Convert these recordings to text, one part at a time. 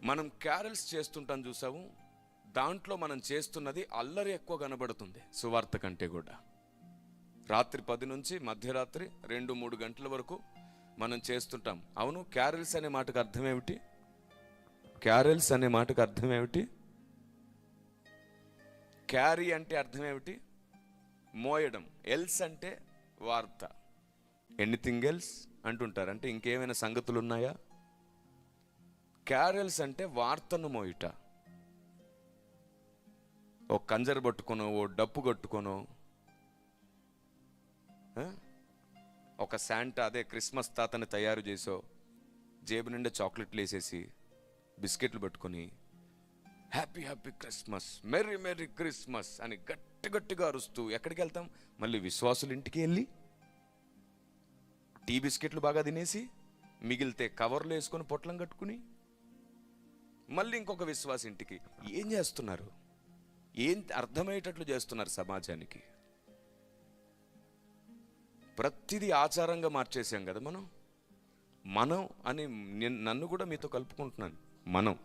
మనం క్యారల్స్ చేస్తుంటాం చూసాము, దాంట్లో మనం చేస్తున్నది అల్లరి ఎక్కువ కనబడుతుంది సువార్త కంటే కూడా. రాత్రి 10 నుంచి మధ్యరాత్రి 2-3 గంటల వరకు మనం చేస్తుంటాం. అవును, క్యారల్స్ అనే మాటకు అర్థం ఏమిటి? క్యారల్స్ అనే మాటకు అర్థం ఏమిటి? క్యారీ అంటే అర్థం ఏమిటి? మోయడం. ఎల్స్ అంటే వార్త. ఎనీథింగ్ ఎల్స్ అంటుంటారు, అంటే ఇంకేమైనా సంగతులు ఉన్నాయా? క్యారల్స్ అంటే వార్తను మోయుట. ఓ కంజర పట్టుకొనో, ఓ డప్పు కొట్టుకొనో, ఒక శాంటా అదే క్రిస్మస్ తాతని తయారు చేసో, జేబు నిండా చాక్లెట్లు వేసేసి బిస్కెట్లు పట్టుకొని happy happy Christmas, merry merry Christmas అని గట్టి గట్టిగా అరుస్తూ ఎక్కడికి వెళ్తాం? మళ్ళీ విశ్వాసుల ఇంటికి వెళ్ళి టీ బిస్కెట్లు బాగా తినేసి మిగిలితే కవర్లు వేసుకొని పొట్లం కట్టుకుని మళ్ళీ ఇంకొక విశ్వాస ఇంటికి. ఏం చేస్తున్నారు? ఏం అర్థమయ్యేటట్లు చేస్తున్నారు సమాజానికి? ప్రతిదీ ఆచారంగా మార్చేసాం కదా మనం అని నన్ను కూడా మీతో కలుపుకుంటున్నాను. మనం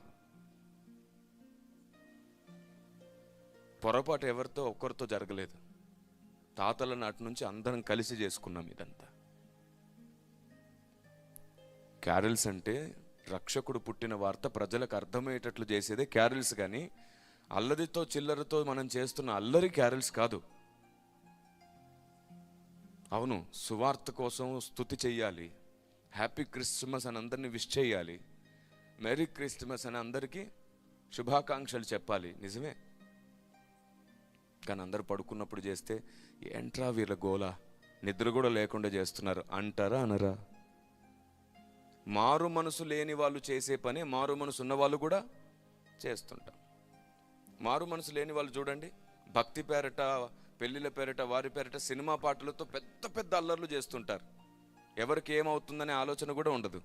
పొరపాటు ఎవరితో ఒక్కరితో జరగలేదు. తాతల నాటి నుంచి అందరం కలిసి చేసుకున్నాం ఇదంతా. క్యారల్స్ అంటే రక్షకుడు పుట్టిన వార్త ప్రజలకు అర్థమయ్యేటట్లు చేసేదే క్యారల్స్, కానీ అల్లరితో చిల్లరతో మనం చేస్తున్న అల్లరి క్యారల్స్ కాదు. అవును, సువార్త కోసం స్తుతి చెయ్యాలి, హ్యాపీ క్రిస్మస్ అని అందరినీ విష్ చేయాలి, మెరీ క్రిస్మస్ అని అందరికీ శుభాకాంక్షలు చెప్పాలి, నిజమే. కానీ అందరు పడుకున్నప్పుడు చేస్తే ఏంట్రా వీళ్ళ గోల, నిద్ర కూడా లేకుండా చేస్తున్నారు అంటారా అనరా? మారు మనసు లేని వాళ్ళు చేసే పని మారు మనసు ఉన్న వాళ్ళు కూడా చేస్తుంటాం. మారు మనసు లేని వాళ్ళు చూడండి, భక్తి పేరట, పెళ్లిళ్ళ పేరట, వారి పేరట సినిమా పాటలతో పెద్ద పెద్ద అల్లర్లు చేస్తుంటారు. ఎవరికి ఏమవుతుందనే ఆలోచన కూడా ఉండదు.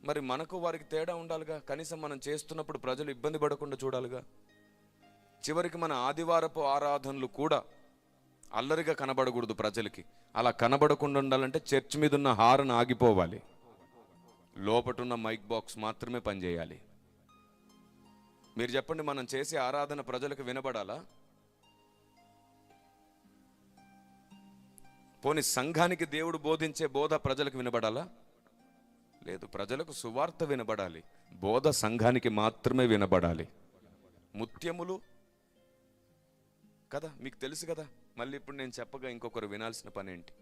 మరి మనకు వారికి తేడా ఉండాలిగా. కనీసం మనం చేస్తున్నప్పుడు ప్రజలు ఇబ్బంది పడకుండా చూడాలిగా. చివరికి మన ఆదివారపు ఆరాధనలు కూడా అల్లరిగా కనబడకూడదు ప్రజలకి. అలా కనబడకుండా ఉండాలంటే చర్చ్ మీద ఉన్న హారన్ ఆగిపోవాలి, లోపటున్న మైక్ బాక్స్ మాత్రమే పనిచేయాలి. మీరు చెప్పండి, మనం చేసే ఆరాధన ప్రజలకు వినబడాలా? పోనీ సంఘానికి దేవుడు బోధించే బోధ ప్రజలకు వినబడాలా? లేదు. ప్రజలకు సువార్త వినబడాలి, బోధ సంఘానికి మాత్రమే వినబడాలి. ముత్యములు కదా, మీకు తెలుసు కదా. మళ్ళీ ఇప్పుడు నేను చెప్పగా ఇంకొకరు వినాల్సిన పని ఏంటి?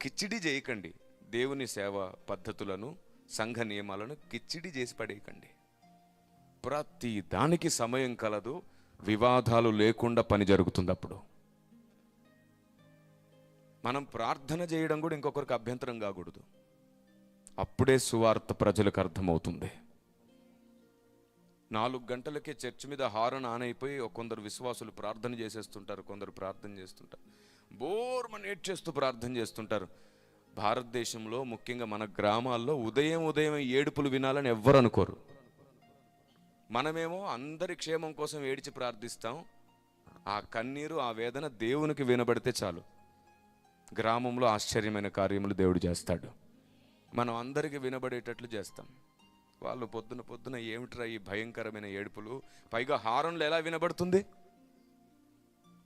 కిచ్చిడి చేయకండి. దేవుని సేవ పద్ధతులను, సంఘ నియమాలను కిచ్చిడి చేసి పడేయకండి. ప్రతి దానికి సమయం కలదు, వివాదాలు లేకుండా పని జరుగుతుంది. అప్పుడు మనం ప్రార్థన చేయడం కూడా ఇంకొకరికి అభ్యంతరం కాకూడదు. అప్పుడే సువార్త ప్రజలకు అర్థమవుతుంది. 4 గంటలకే చర్చ్ మీద హారన్ ఆన్ అయిపోయి కొందరు విశ్వాసులు ప్రార్థన చేసేస్తుంటారు, కొందరు ప్రార్థన చేస్తుంటారు, బోర్మని ఏడ్చేస్తూ ప్రార్థన చేస్తుంటారు. భారతదేశంలో ముఖ్యంగా మన గ్రామాల్లో ఉదయం ఏడుపులు వినాలని ఎవ్వరు అనుకోరు. మనమేమో అందరి క్షేమం కోసం ఏడిచి ప్రార్థిస్తాం. ఆ కన్నీరు, ఆ వేదన దేవునికి వినబడితే చాలు, గ్రామంలో ఆశ్చర్యమైన కార్యములు దేవుడు చేస్తాడు. మనం అందరికీ వినబడేటట్లు చేస్తాం. వాళ్ళు పొద్దున ఏమిట్రా ఈ భయంకరమైన ఏడుపులు, పైగా హారన్లు ఎలా వినబడుతుంది?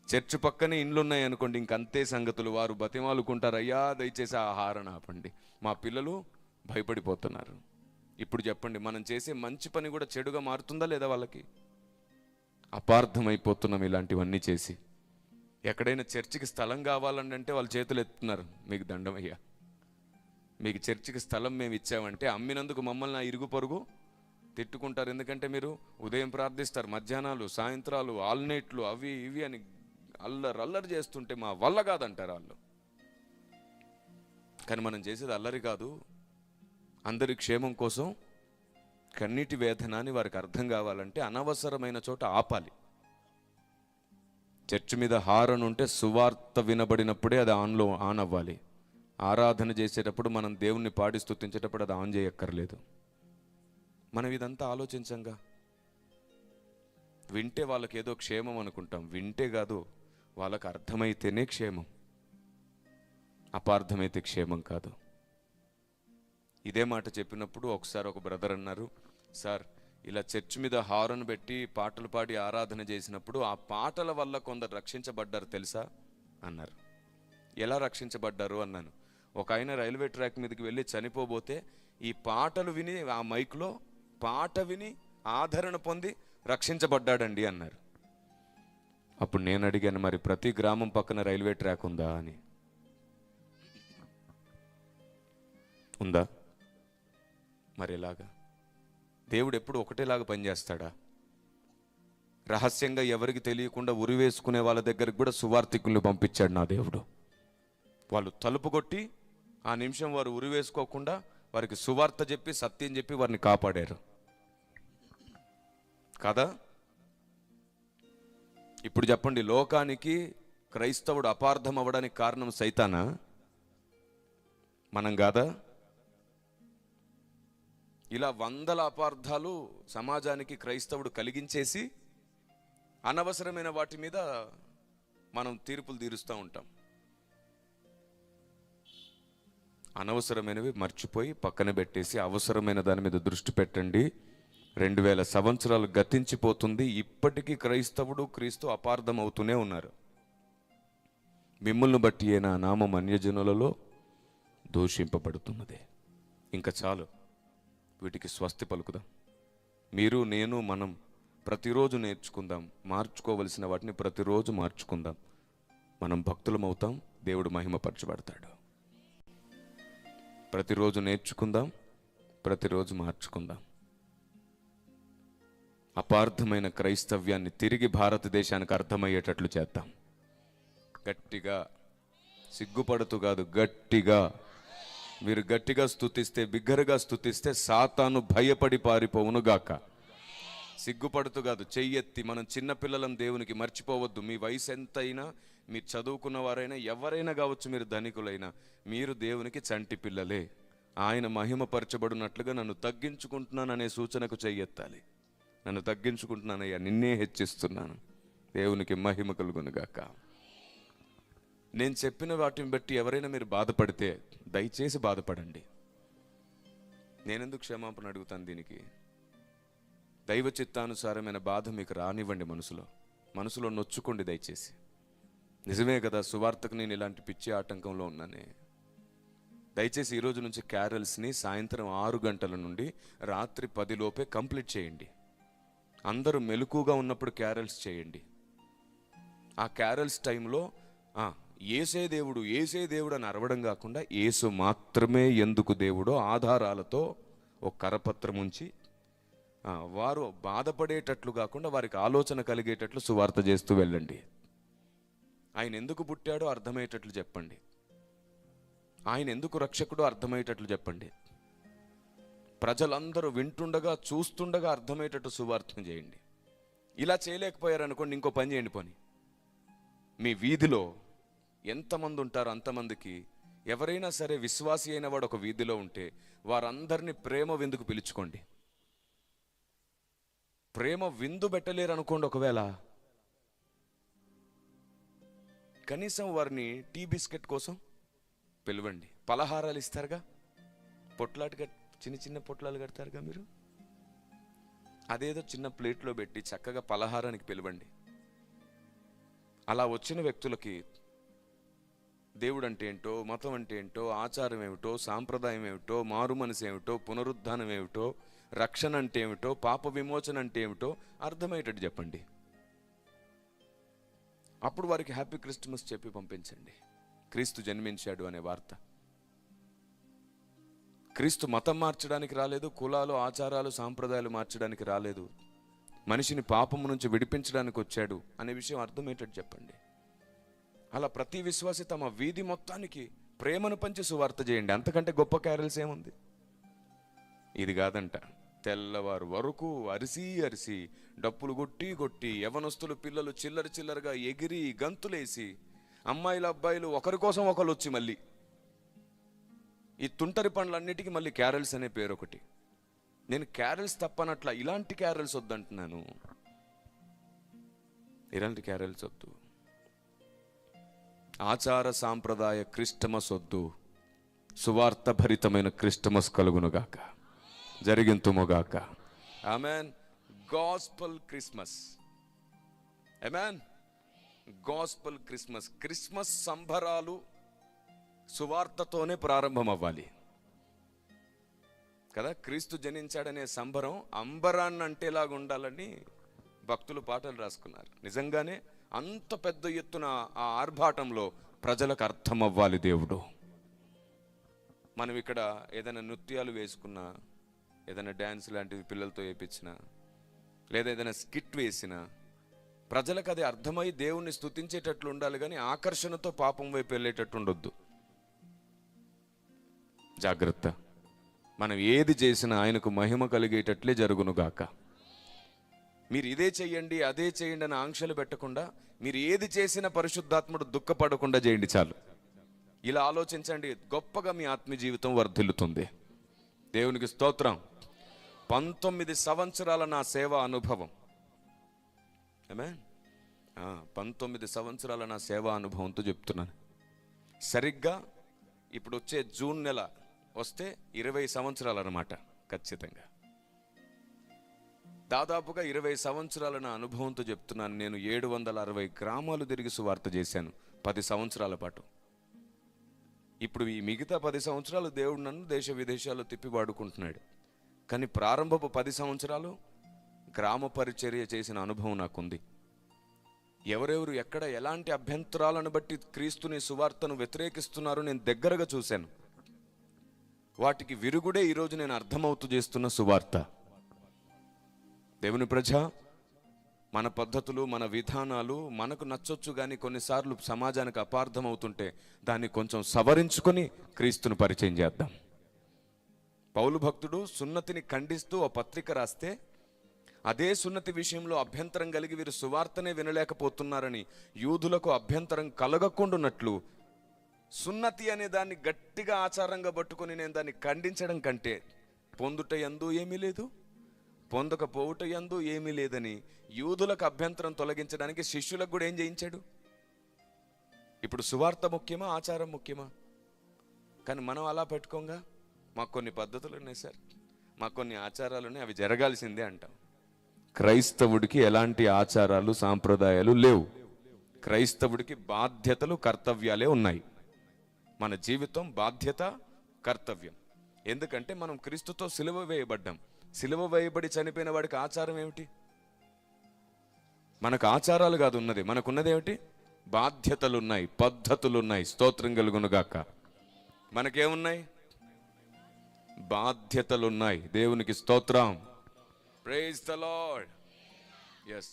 చర్చ్ పక్కనే ఇండ్లున్నాయి అనుకోండి, ఇంకంతే సంగతులు. వారు బతిమాలుకుంటారు, అయ్యా దయచేసి ఆ హారన్ ఆపండి, మా పిల్లలు భయపడిపోతున్నారు. ఇప్పుడు చెప్పండి, మనం చేసే మంచి పని కూడా చెడుగా మారుతుందా లేదా? వాళ్ళకి అపార్థమైపోతున్నాం ఇలాంటివన్నీ చేసి. ఎక్కడైనా చర్చికి స్థలం కావాలంటే వాళ్ళు చేతులు ఎత్తున్నారు, మీకు దండమయ్యా, మీకు చర్చికి స్థలం మేము ఇచ్చామంటే అమ్మినందుకు మమ్మల్ని ఆ ఇరుగు పొరుగు తిట్టుకుంటారు. ఎందుకంటే మీరు ఉదయం ప్రార్థిస్తారు, మధ్యాహ్నాలు, సాయంత్రాలు, ఆల్నైట్లు, అవి ఇవి అని అల్లరి చేస్తుంటే మా వల్ల కాదంటారు వాళ్ళు. కానీ మనం చేసేది అల్లరి కాదు, అందరి క్షేమం కోసం. కన్నీటి వేదన అని వారికి అర్థం కావాలంటే అనవసరమైన చోట ఆపాలి. చర్చ్ మీద హారన్ ఉంటే సువార్త వినబడినప్పుడే అది ఆన్ అవ్వాలి. ఆరాధన చేసేటప్పుడు, మనం దేవుణ్ణి పాడి స్తుతించేటప్పుడు అది ఆన్ చేయక్కర్లేదు. మనం ఇదంతా ఆలోచించంగా. వింటే వాళ్ళకి ఏదో క్షేమం అనుకుంటాం. వింటే కాదు, వాళ్ళకి అర్థమైతేనే క్షేమం, అపార్థమైతే క్షేమం కాదు. ఇదే మాట చెప్పినప్పుడు ఒకసారి ఒక బ్రదర్ అన్నారు, సార్ ఇలా చర్చ్ మీద హారన్ పెట్టి పాటలు పాడి ఆరాధన చేసినప్పుడు ఆ పాటల వల్ల కొందరు రక్షించబడ్డారు తెలుసా అన్నారు. ఎలా రక్షించబడ్డారు అన్నాను. ఒక ఆయన రైల్వే ట్రాక్ మీదకి వెళ్ళి చనిపోబోతే ఈ పాటలు విని, ఆ మైక్లో పాట విని ఆదరణ పొంది రక్షించబడ్డాడండి అన్నారు. అప్పుడు నేను అడిగాను, మరి ప్రతి గ్రామం పక్కన రైల్వే ట్రాక్ ఉందా అని. ఉందా? మరి ఎలాగా? దేవుడు ఎప్పుడు ఒకటేలాగా పనిచేస్తాడా? రహస్యంగా ఎవరికి తెలియకుండా ఉరివేసుకునే వాళ్ళ దగ్గరికి కూడా సువార్థికుల్ని పంపించాడు నా దేవుడు. వాళ్ళు తలుపు కొట్టి ఆ నిమిషం వారు ఉరివేసుకోకుండా వారికి సువార్త చెప్పి సత్యం చెప్పి వారిని కాపాడారు కదా. ఇప్పుడు చెప్పండి, లోకానికి క్రైస్తవుడు అపార్థం అవ్వడానికి కారణం సైతానా, మనం కాదా? ఇలా వందల అపార్థాలు సమాజానికి క్రైస్తవుడు కలిగించేసి అనవసరమైన వాటి మీద మనం తీర్పులు తీరుస్తూ ఉంటాం. అనవసరమైనవి మర్చిపోయి పక్కన పెట్టేసి అవసరమైన దాని మీద దృష్టి పెట్టండి. 2000 సంవత్సరాలు గతించిపోతుంది, ఇప్పటికీ క్రైస్తవుడు క్రీస్తు అపార్థం అవుతూనే ఉన్నారు. మిమ్మల్ని బట్టి నా నామం అన్యజనులలో దూషింపబడుతున్నదే. ఇంకా చాలు, వీటికి స్వస్తి పలుకుదాం. మీరు, నేను, మనం ప్రతిరోజు నేర్చుకుందాం. మార్చుకోవలసిన వాటిని ప్రతిరోజు మార్చుకుందాం. మనం భక్తులమవుతాం, దేవుడు మహిమపరచబడతాడు. ప్రతిరోజు నేర్చుకుందాం, ప్రతిరోజు మార్చుకుందాం. అపార్థమైన క్రైస్తవ్యాన్ని తిరిగి భారతదేశానికి అర్థమయ్యేటట్లు చేద్దాం. గట్టిగా, సిగ్గుపడుతూ కాదు, గట్టిగా. మీరు గట్టిగా స్తుతిస్తే, బిగ్గరగా స్తుతిస్తే సాతాను భయపడి పారిపోవునుగాక. సిగ్గుపడుతూ కాదు, చెయ్యెత్తి. మనం చిన్నపిల్లలం దేవునికి, మర్చిపోవద్దు. మీ వయసు ఎంతైనా, మీరు చదువుకున్న వారైనా, ఎవరైనా కావచ్చు, మీరు ధనికులైనా, మీరు దేవునికి చంటి పిల్లలే. ఆయన మహిమపరచబడినట్లుగా నన్ను తగ్గించుకుంటున్నాను అనే సూచనకు చెయ్యెత్తాలి. నన్ను తగ్గించుకుంటున్నానయ్యా, నిన్నే హెచ్చిస్తున్నాను. దేవునికి మహిమ కలుగునుగాక. నేను చెప్పిన వాటిని బట్టి ఎవరైనా మీరు బాధపడితే దయచేసి బాధపడండి. నేనెందుకు క్షమాపణ అడుగుతాను దీనికి? దైవ చిత్తానుసారమైన బాధ మీకు రానివ్వండి. మనసులో నొచ్చుకోండి దయచేసి. నిజమే కదా, సువార్తకు నేను ఇలాంటి పిచ్చి ఆటంకంలో ఉన్నానే. దయచేసి ఈరోజు నుంచి క్యారల్స్ని సాయంత్రం 6 గంటల నుండి రాత్రి 10 లోపే కంప్లీట్ చేయండి. అందరూ మెలకుగా ఉన్నప్పుడు క్యారల్స్ చేయండి. ఆ క్యారల్స్ టైంలో ఏసే దేవుడు, ఏసే దేవుడు అని అరవడం కాకుండా, యేసు మాత్రమే ఎందుకు దేవుడో ఆధారాలతో ఒక కరపత్రం ఉంచి వారు బాధపడేటట్లు కాకుండా వారికి ఆలోచన కలిగేటట్లు సువార్త చేస్తూ వెళ్ళండి. ఆయన ఎందుకు పుట్టాడో అర్థమయ్యేటట్లు చెప్పండి. ఆయన ఎందుకు రక్షకుడో అర్థమయ్యేటట్లు చెప్పండి. ప్రజలందరూ వింటుండగా, చూస్తుండగా అర్థమయ్యేటట్టు సువార్తం చేయండి. ఇలా చేయలేకపోయారనుకోండి, ఇంకో పని చేయండి. పని మీ వీధిలో ఎంతమంది ఉంటారో అంతమందికి ఎవరైనా సరే విశ్వాసి అయిన వాడు ఒక వీధిలో ఉంటే వారందరినీ ప్రేమ విందుకు పిలుచుకోండి. ప్రేమ విందు పెట్టలేరు అనుకోండి, ఒకవేళ కనీసం వారిని టీ బిస్కెట్ కోసం పిలవండి. పలహారాలు ఇస్తారుగా, పొట్లాటుగా చిన్న చిన్న పొట్లాలు కడతారుగా మీరు, అదేదో చిన్న ప్లేట్లో పెట్టి చక్కగా పలహారానికి పిలవండి. అలా వచ్చిన వ్యక్తులకి దేవుడు అంటే ఏంటో, మతం అంటే ఏంటో, ఆచారం ఏమిటో, సాంప్రదాయం ఏమిటో, మారు మనసు ఏమిటో, పునరుద్ధానం ఏమిటో, రక్షణ అంటే ఏమిటో, పాప విమోచన అంటే ఏమిటో అర్థమయ్యేటట్టు చెప్పండి. అప్పుడు వారికి హ్యాపీ క్రిస్మస్ చెప్పి పంపించండి. క్రీస్తు జన్మించాడు అనే వార్త. క్రీస్తు మతం మార్చడానికి రాలేదు, కులాలు, ఆచారాలు, సాంప్రదాయాలు మార్చడానికి రాలేదు, మనిషిని పాపము నుంచి విడిపించడానికి వచ్చాడు అనే విషయం అర్థమయ్యేటట్టు చెప్పండి. అలా ప్రతి విశ్వాసి తమ వీధి మొత్తానికి ప్రేమను పంచి సువార్త చేయండి. అంతకంటే గొప్ప క్యారల్స్ ఏముంది? ఇది కాదంట, తెల్లవారు వరకు అరిసి డప్పులు కొట్టి యవనస్తులు, పిల్లలు చిల్లరగా ఎగిరి గంతులేసి, అమ్మాయిలు అబ్బాయిలు ఒకరి కోసం ఒకరు వచ్చి, మళ్ళీ ఈ తుంటరి పనులన్నిటికీ మళ్ళీ క్యారల్స్ అనే పేరు ఒకటి. నేను క్యారల్స్ తప్పనట్ల, ఇలాంటి క్యారల్స్ వద్దంటున్నాను. ఇలాంటి క్యారల్స్ వద్దు. ఆచార సాంప్రదాయ క్రిస్టమస్ వద్దు. సువార్త భరితమైన క్రిస్టమస్ కలుగునుగాక, జరిగింతుముగాక. Amen. Gospel Christmas. Amen. Gospel Christmas. Christmas సంబరాలు సువార్తతోనే ప్రారంభం అవ్వాలి కదా. క్రీస్తు జనించాడనే సంబరం అంబరాన్ని అంటేలాగా ఉండాలని భక్తులు పాటలు రాసుకున్నారు. నిజంగానే అంత పెద్ద ఎత్తున ఆ ఆర్భాటంలో ప్రజలకు అర్థం అవ్వాలి దేవుడు. మనం ఇక్కడ ఏదైనా నృత్యాలు వేసుకున్నా, ఏదైనా డ్యాన్స్ లాంటివి పిల్లలతో వేయించినా, లేదా ఏదైనా స్కిట్ వేసినా ప్రజలకు అది అర్థమై దేవుణ్ణి స్తుతించేటట్లు ఉండాలి, కానీ ఆకర్షణతో పాపం వైపు వెళ్ళేటట్టు ఉండొద్దు. జాగ్రత్త. మనం ఏది చేసినా ఆయనకు మహిమ కలిగేటట్లే జరుగునుగాక. మీరు ఇదే చెయ్యండి అదే చేయండి అని ఆంక్షలు పెట్టకుండా, మీరు ఏది చేసినా పరిశుద్ధాత్ముడు దుఃఖపడకుండా చేయండి చాలు. ఇలా ఆలోచించండి, గొప్పగా మీ ఆత్మీయ జీవితం వర్ధిల్లుతుంది. దేవునికి స్తోత్రం. 19 సంవత్సరాల నా సేవా అనుభవం. ఆమేన్. 19 సంవత్సరాల నా సేవా అనుభవంతో చెప్తున్నాను. సరిగ్గా ఇప్పుడు వచ్చే జూన్ నెల వస్తే 20 సంవత్సరాలు అన్నమాట. ఖచ్చితంగా దాదాపుగా 20 సంవత్సరాల నా అనుభవంతో చెప్తున్నాను. నేను 760 గ్రామాలు తిరిగి సువార్త చేశాను 10 సంవత్సరాల పాటు. ఇప్పుడు ఈ మిగతా 10 సంవత్సరాలు దేవుడు నన్ను దేశ విదేశాల్లో తిప్పి వాడుకుంటున్నాడు. కానీ ప్రారంభపు 10 సంవత్సరాలు గ్రామ పరిచర్య చేసిన అనుభవం నాకుంది. ఎవరెవరు ఎక్కడ ఎలాంటి అభ్యంతరాలను బట్టి క్రీస్తుని సువార్తను వ్యతిరేకిస్తున్నారో నేను దగ్గరగా చూశాను. వాటికి విరుగుడే ఈరోజు నేను అర్థమవుతూ చేస్తున్న సువార్త. దేవుని ప్రజ, మన పద్ధతులు మన విధానాలు మనకు నచ్చొచ్చు, కానీ కొన్నిసార్లు సమాజానికి అపార్థం అవుతుంటే దాన్ని కొంచెం సవరించుకొని క్రీస్తును పరిచయం చేద్దాం. పౌలు భక్తుడు సున్నతిని ఖండిస్తూ ఓ పత్రిక రాస్తే, అదే సున్నతి విషయంలో అభ్యంతరం కలిగి వీరు సువార్తనే వినలేకపోతున్నారని యూదులకు అభ్యంతరం కలగకుండాన్నట్లు సున్నతి అనే దాన్ని గట్టిగా ఆచారంగా పట్టుకొని నేను దాన్ని ఖండించడం కంటే పొందుట యందు ఏమీ లేదు, పొందకపోవుట యందు ఏమీ లేదని యూదులకు అభ్యంతరం తొలగించడానికి శిష్యులకు కూడా ఏం చేయించాడు? ఇప్పుడు సువార్త ముఖ్యమా ఆచారం ముఖ్యమా? కానీ మనం అలా పెట్టుకోగా, మాకు కొన్ని పద్ధతులు ఉన్నాయి సార్, మాకు కొన్ని ఆచారాలు ఉన్నాయి, అవి జరగాల్సిందే అంటాం. క్రైస్తవుడికి ఎలాంటి ఆచారాలు సాంప్రదాయాలు లేవు. క్రైస్తవుడికి బాధ్యతలు కర్తవ్యాలే ఉన్నాయి. మన జీవితం బాధ్యత కర్తవ్యం. ఎందుకంటే మనం క్రీస్తుతో సిలువ వేయబడ్డాం. సిలువ వేయబడి చనిపోయిన వాడికి ఆచారం ఏమిటి? మనకు ఆచారాలు కాదు ఉన్నది, మనకున్నది ఏమిటి? బాధ్యతలు ఉన్నాయి, పద్ధతులు ఉన్నాయి. స్తోత్రం కలుగునుగాక. మనకేమున్నాయి? బాధ్యతలున్నాయి. దేవునికి స్తోత్రం. Praise the Lord. ఎస్.